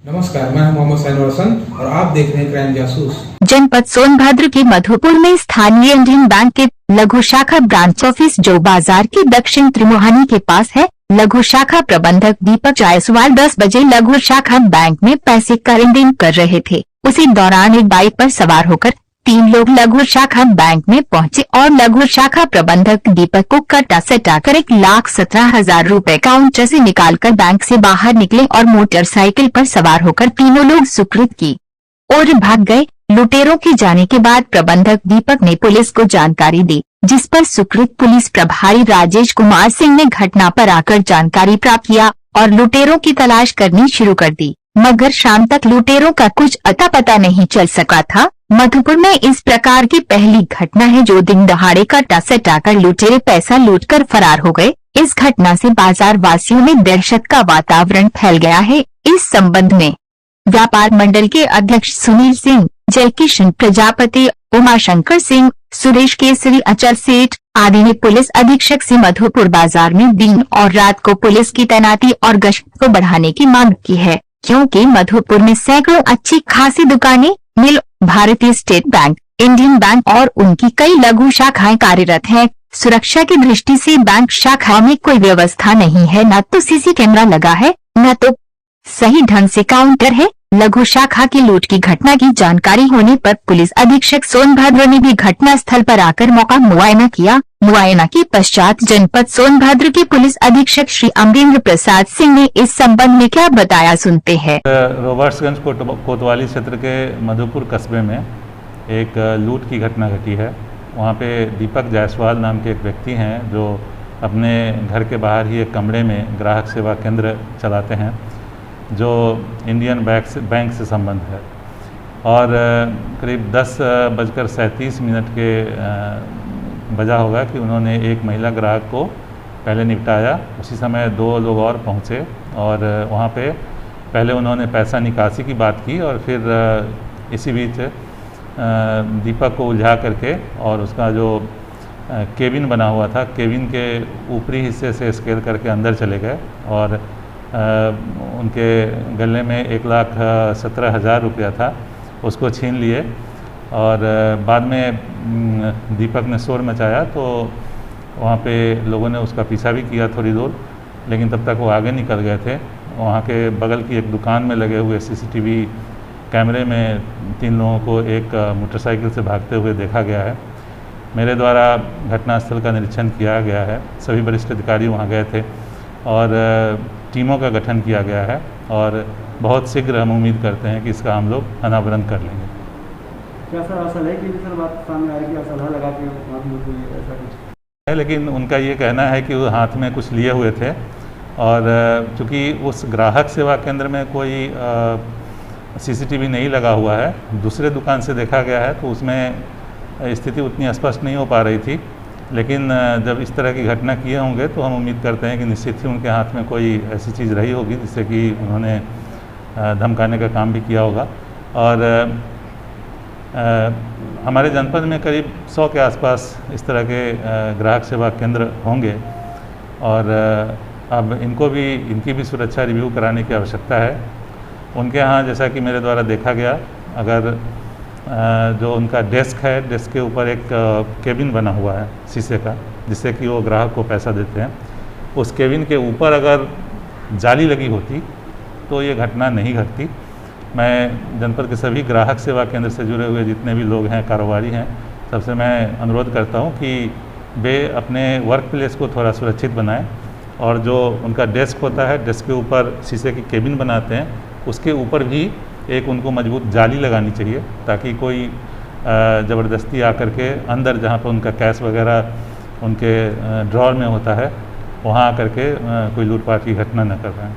नमस्कार, मैं हूं मोहम्मद सैनुल हसन और आप देख रहे हैं क्राइम जासूस। जनपद सोनभद्र के मधुपुर में स्थानीय इंडियन बैंक के लघु शाखा ब्रांच ऑफिस जो बाजार के दक्षिण त्रिमोहानी के पास है। लघु शाखा प्रबंधक दीपक जायसवाल 10 बजे लघु शाखा बैंक में पैसे का लेन-देन कर रहे थे। उसी दौरान एक बाइक पर सवार होकर 3 लोग लघु शाखा बैंक में पहुंचे और लघु शाखा प्रबंधक दीपक को कट्टा सटाकर 1,17,000 रुपए काउंटर से निकालकर बैंक से बाहर निकले और मोटरसाइकिल पर सवार होकर तीनों लोग सुकृत की ओर भाग गए। लुटेरों के जाने के बाद प्रबंधक दीपक ने पुलिस को जानकारी दी, जिस पर सुकृत पुलिस प्रभारी राजेश कुमार सिंह ने घटना पर आकर जानकारी प्राप्त किया और लुटेरों की तलाश करनी शुरू कर दी, मगर शाम तक लुटेरों का कुछ अता पता नहीं चल सका था। मधुपुर में इस प्रकार की पहली घटना है जो दिन दहाड़े कट्टा सटाकर लुटेरे पैसा लूटकर फरार हो गए। इस घटना से बाजार वासियों में दहशत का वातावरण फैल गया है। इस संबंध में व्यापार मंडल के अध्यक्ष सुनील सिंह, जयकिशन प्रजापति, उमाशंकर सिंह, सुरेश केसरी, अचल सेठ आदि ने पुलिस अधीक्षक से मधुपुर बाजार में दिन और रात को पुलिस की तैनाती और गश्त को बढ़ाने की मांग की है, क्योंकि मधुपुर में सैकड़ों अच्छी खासी दुकानें, मिल, भारतीय स्टेट बैंक, इंडियन बैंक और उनकी कई लघु शाखाएं कार्यरत हैं। सुरक्षा की दृष्टि से बैंक शाखा में कोई व्यवस्था नहीं है, न तो सीसी कैमरा लगा है, न तो सही ढंग से काउंटर है। लघु शाखा की लूट की घटना की जानकारी होने पर पुलिस अधीक्षक सोनभद्र ने भी घटना स्थल पर आकर मौका मुआयना किया। मुआयना के पश्चात जनपद सोनभद्र के पुलिस अधीक्षक श्री अमरेंद्र प्रसाद सिंह ने इस संबंध में क्या बताया, सुनते हैं। रॉबर्ट्सगंज कोतवाली क्षेत्र के मधुपुर कस्बे में एक लूट की घटना घटी है। वहाँ पे दीपक जायसवाल नाम के एक व्यक्ति हैं जो अपने घर के बाहर ही एक कमरे में ग्राहक सेवा केंद्र चलाते हैं जो इंडियन बैंक से संबंध है। और करीब 10:37 के बजा होगा कि उन्होंने एक महिला ग्राहक को पहले निपटाया। उसी समय 2 लोग और पहुंचे और वहां पे पहले उन्होंने पैसा निकासी की बात की और फिर इसी बीच दीपक को उलझा करके और उसका जो केबिन बना हुआ था, केबिन के ऊपरी हिस्से से स्केल करके अंदर चले गए और उनके गले में 1,17,000 रुपया था, उसको छीन लिए। और बाद में दीपक ने शोर मचाया तो वहाँ पे लोगों ने उसका पीछा भी किया थोड़ी दूर, लेकिन तब तक वो आगे निकल गए थे। वहाँ के बगल की एक दुकान में लगे हुए सीसीटीवी कैमरे में 3 लोगों को एक मोटरसाइकिल से भागते हुए देखा गया है। मेरे द्वारा घटनास्थल का निरीक्षण किया गया है। सभी वरिष्ठ अधिकारी वहाँ गए थे और टीमों का गठन किया गया है और बहुत शीघ्र हम उम्मीद करते हैं कि इसका हम लोग अनावरण कर लेंगे। क्या सर असल है कि सर बात सामने आई कि असला लगा के ऐसा कुछ है, लेकिन उनका ये कहना है कि वो हाथ में कुछ लिए हुए थे और चूँकि उस ग्राहक सेवा केंद्र में कोई सीसीटीवी नहीं लगा हुआ है, दूसरे दुकान से देखा गया है तो उसमें स्थिति उतनी स्पष्ट नहीं हो पा रही थी। लेकिन जब इस तरह की घटना किए होंगे तो हम उम्मीद करते हैं कि निश्चित ही उनके हाथ में कोई ऐसी चीज़ रही होगी जिससे कि उन्होंने धमकाने का काम भी किया होगा। और हमारे जनपद में करीब 100 के आसपास इस तरह के ग्राहक सेवा केंद्र होंगे और अब इनकी भी सुरक्षा रिव्यू कराने की आवश्यकता है। उनके यहाँ जैसा कि मेरे द्वारा देखा गया, अगर जो उनका डेस्क है, डेस्क के ऊपर एक केबिन बना हुआ है शीशे का, जिससे कि वो ग्राहक को पैसा देते हैं। उस केबिन के ऊपर अगर जाली लगी होती तो ये घटना नहीं घटती। मैं जनपद के सभी ग्राहक सेवा केंद्र से जुड़े हुए जितने भी लोग हैं, कारोबारी हैं, सबसे मैं अनुरोध करता हूं कि वे अपने वर्क प्लेस को थोड़ा सुरक्षित बनाएं और जो उनका डेस्क होता है, डेस्क के ऊपर शीशे की केबिन बनाते हैं, उसके ऊपर भी एक उनको मजबूत जाली लगानी चाहिए ताकि कोई ज़बरदस्ती आकर के अंदर जहाँ पर उनका कैश वगैरह उनके ड्रॉर में होता है, वहाँ आकर के कोई लूटपाट की घटना न कर पाएँ।